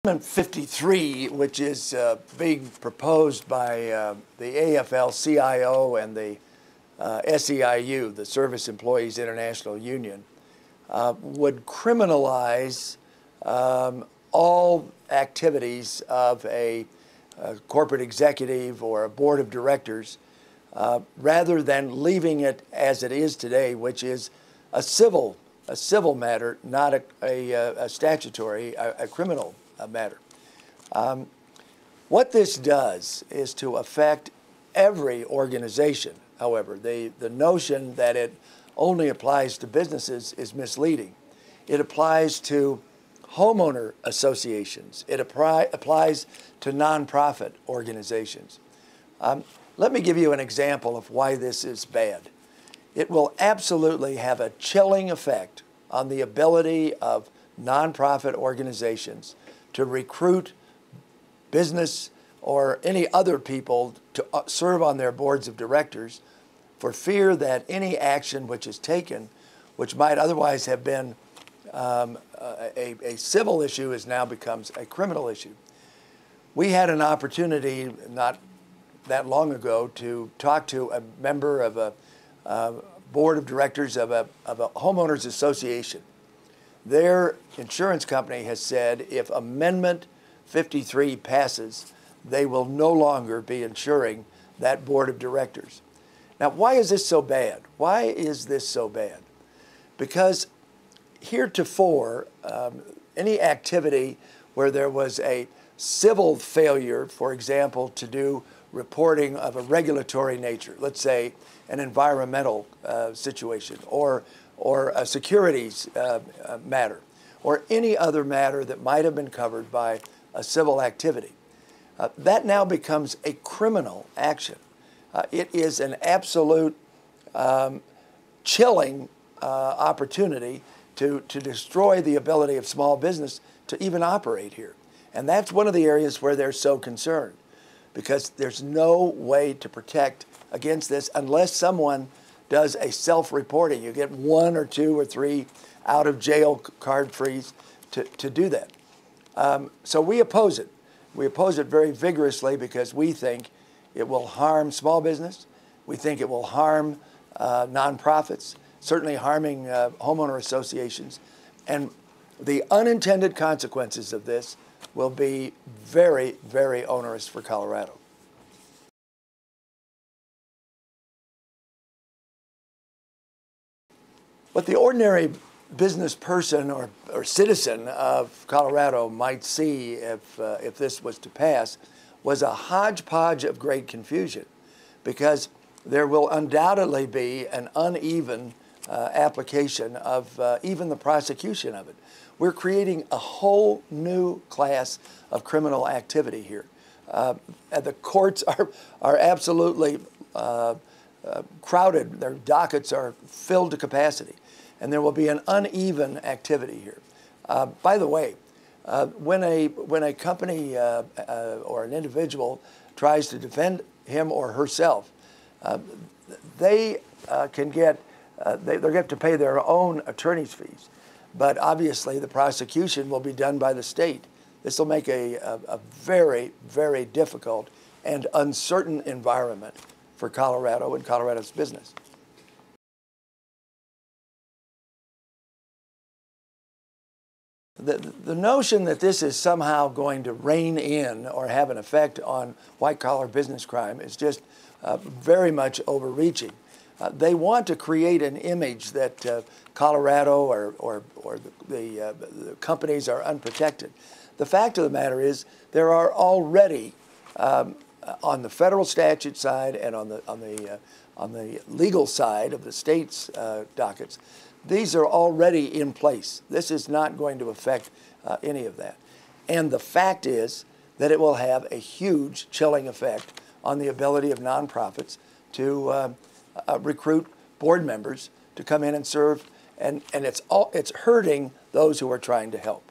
Amendment 53, which is being proposed by the AFL-CIO and the SEIU, the Service Employees International Union, would criminalize all activities of a corporate executive or a board of directors rather than leaving it as it is today, which is a civil matter, not a statutory, a criminal matter. What this does is to affect every organization. However, the notion that it only applies to businesses is misleading. It applies to homeowner associations. It applies to nonprofit organizations. Let me give you an example of why this is bad. It will absolutely have a chilling effect on the ability of nonprofit organizations to recruit business or any other people to serve on their boards of directors, for fear that any action which is taken, which might otherwise have been a civil issue, now becomes a criminal issue. We had an opportunity not that long ago to talk to a member of a board of directors of a homeowners association. Their insurance company has said if Amendment 53 passes, they will no longer be insuring that board of directors. Now, why is this so bad? Why is this so bad? Because heretofore, any activity where there was a civil failure, for example, to do reporting of a regulatory nature, let's say an environmental situation or a securities matter, or any other matter that might have been covered by a civil activity, that now becomes a criminal action. It is an absolute chilling opportunity to destroy the ability of small business to even operate here. And that's one of the areas where they're so concerned, because there's no way to protect against this unless someone does a self-reporting. You get 1 or 2 or 3 out of jail card frees to do that. So we oppose it. We oppose it very vigorously because we think it will harm small business. We think it will harm nonprofits, certainly harming homeowner associations. And the unintended consequences of this will be very, very onerous for Colorado. What the ordinary business person or citizen of Colorado might see if this was to pass was a hodgepodge of great confusion, because there will undoubtedly be an uneven application of even the prosecution of it. We're creating a whole new class of criminal activity here. The courts are absolutely crowded. Their dockets are filled to capacity, and there will be an uneven activity here. By the way, when a company or an individual tries to defend him or herself, they can get they're going to have to pay their own attorney's fees, but obviously the prosecution will be done by the state. This will make a very, very difficult and uncertain environment for Colorado and Colorado's business. The notion that this is somehow going to rein in or have an effect on white-collar business crime is just very much overreaching. They want to create an image that Colorado or the companies are unprotected. The fact of the matter is there are already, on the federal statute side and on the legal side of the state's dockets, these are already in place. This is not going to affect any of that. And the fact is that it will have a huge chilling effect on the ability of nonprofits to recruit board members to come in and serve, and it's hurting those who are trying to help.